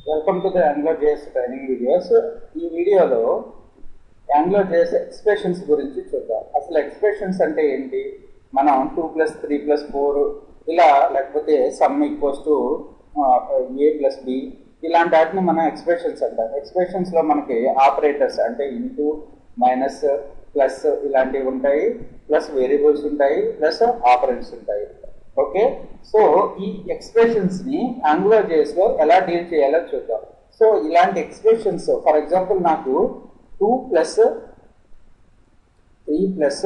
Welcome to the AngularJS training videos. ఈ వీడియోలో AngularJS expressions గురించి చూద్దాం. అసలు ఎక్స్ప్రెషన్స్ అంటే ఏంటి? మనం 2 + 3 + 4 ఇలా లేకపోతే some equals to a + b ఇలాంటి వాటిని మనం ఎక్స్ప్రెషన్స్ అంటాం. ఎక్స్ప్రెషన్స్లో మనకి ఆపరేటర్స్ అంటే ఇంటూ, మైనస్, ప్లస్ ఇలాంటివి ఉంటాయి, ప్లస్ వేరియబుల్స్ ఉంటాయి, ప్లస్ ఆపరెంట్స్ ఉంటాయి. ఓకే, సో ఈ ఎక్స్ప్రెషన్స్ ని AngularJS లో ఎలా డీల్ చేయాలో చూద్దాం. సో ఇలాంటి ఎక్స్ప్రెషన్స్ ఫర్ ఎగ్జాంపుల్ నాకు 2 + 3 +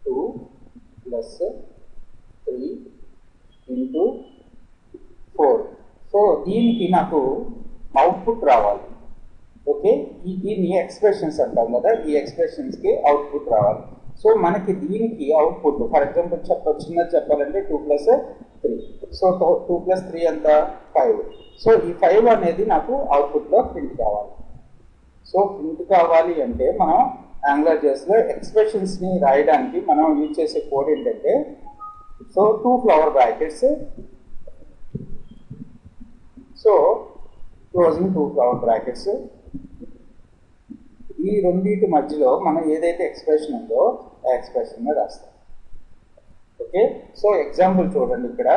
2 + 3 × 4. సో దీనికి నాకు అవుట్పుట్ రావాలి. ఓకే, దీన్ని ఎక్స్ప్రెషన్స్ అంటాం కదా, ఈ ఎక్స్ప్రెషన్స్కి అవుట్పుట్ రావాలి. సో మనకి దీనికి అవుట్పుట్ ఫర్ ఎగ్జాంపుల్ చిన్నది చెప్పాలంటే 2 + 3. సో 2 + 3 ఎంత? 5. సో ఈ 5 అనేది నాకు అవుట్పుట్లో ప్రింట్ కావాలి. సో ప్రింట్ కావాలి అంటే మనం AngularJSలో ఎక్స్ప్రెషన్స్ని రాయడానికి మనం యూజ్ చేసే కోడ్ ఏంటంటే, so 2 flower brackets, so closing 2 flower brackets, ఈ రెండింటి మధ్యలో మనం ఏదైతే ఎక్స్ప్రెషన్ ఉందో ఆ ఎక్స్ప్రెషన్ రాస్తాం. ఓకే, సో ఎగ్జాంపుల్ చూడండి ఇక్కడ.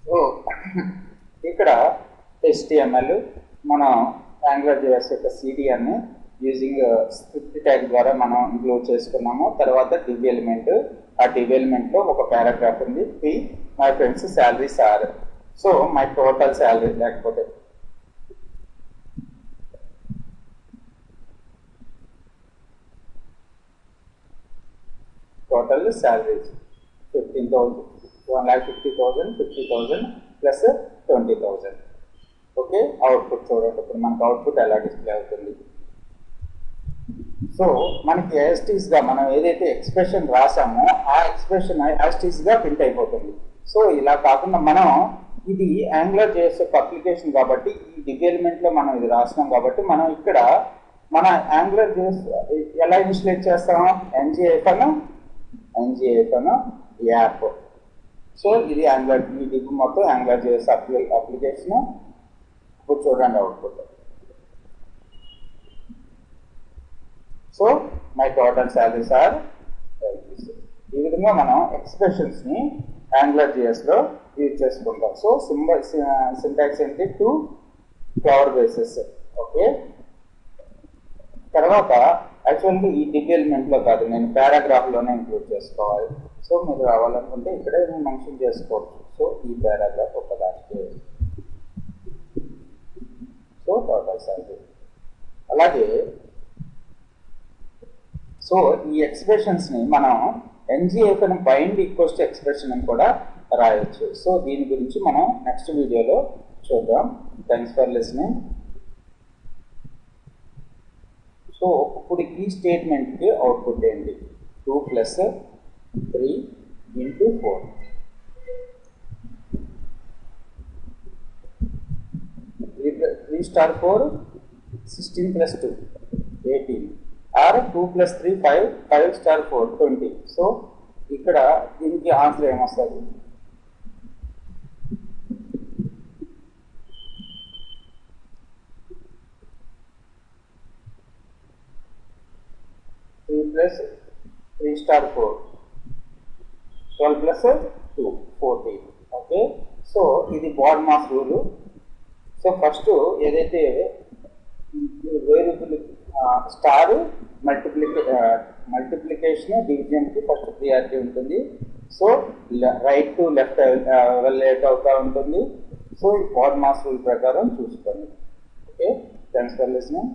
సో ఇక్కడ HTML మనం AngularJS యొక్క CDN యూజింగ్ స్క్రిప్ట్ ట్యాగ్ ద్వారా మనం ఇంక్లూడ్ చేసుకున్నాము. తర్వాత div ఎలిమెంట్, ఆ div ఎలిమెంట్లో ఒక పారాగ్రాఫ్ ఉంది. My friends salaries are, so my total salary లేకపోతే total salaries 15,000, 1,50,000, 50,000 plus 20,000. Okay, output చూడండి. ఇప్పుడు మనకు అవుట్పుట్ ఎలా డిస్ప్లే అవుతుంది. సో మనకి యాస్టీస్గా మనం ఏదైతే ఎక్స్ప్రెషన్ రాసామో ఆ ఎక్స్ప్రెషన్ యాస్టీస్గా ప్రింట్ అయిపోతుంది. సో ఇలా కాకుండా మనం ఇది AngularJS యొక్క అప్లికేషన్ కాబట్టి ఈ div ఎలిమెంట్లో మనం ఇది రాసినాం కాబట్టి మనం ఇక్కడ మన AngularJS ఎలా ఇన్స్టలేట్ చేస్తాము? ng app. సో ఇది ఈ div మొత్తం AngularJS అప్లికేషన్. ఇప్పుడు చూడండి output. So my total salaries are. ఈ విధంగా మనం ఎక్స్ప్రెషన్స్ని AngularJSలో యూజ్ చేసుకుంటాం. సో సింటాక్స్ ఏంటి? 2 ఫ్లవర్ బేసెస్. ఓకే, తర్వాత యాక్చువల్గా ఈ div ఎలిమెంట్లో కాదు, నేను పారాగ్రాఫ్లోనే ఇంక్లూడ్ చేసుకోవాలి. సో మీరు రావాలనుకుంటే ఇక్కడే మెన్షన్ చేసుకోవచ్చు. సో ఈ పారాగ్రాఫ్ ఒకదానికి, సో టోటల్ శాలరీ. అలాగే సో ఈ ఎక్స్ప్రెషన్స్ని మనం ngF bind equals to expression అని కూడా రాయొచ్చు. సో దీని గురించి మనం నెక్స్ట్ వీడియోలో చూద్దాం. Thanks for listening. సో ఇప్పుడు ఈ స్టేట్మెంట్కి అవుట్పుట్ ఏంటి? 2 + 3 × 4. Three star 4, 16 + 2, 18. Or 2 + 3, 5, 5 star 4, 20. So ఇక్కడ దీనికి ఆన్సర్ ఏమొస్తుంది? 3 + 3 star 4, 12 + 2, 14. ఓకే, సో ఇది BODMAS rule. So first ఏదైతే వేరియబుల్ స్టార్ మల్టిప్లికేషన్ డివిజన్కి ఫస్ట్ ప్రియారిటీ ఉంటుంది. సో రైట్ టు లెఫ్ట్ వెళ్ళేట్ అవుతూ ఉంటుంది. సో ఈ బాడ్ మాస్ రూల్ ప్రకారం చూసుకోండి. Okay, thanks for listening.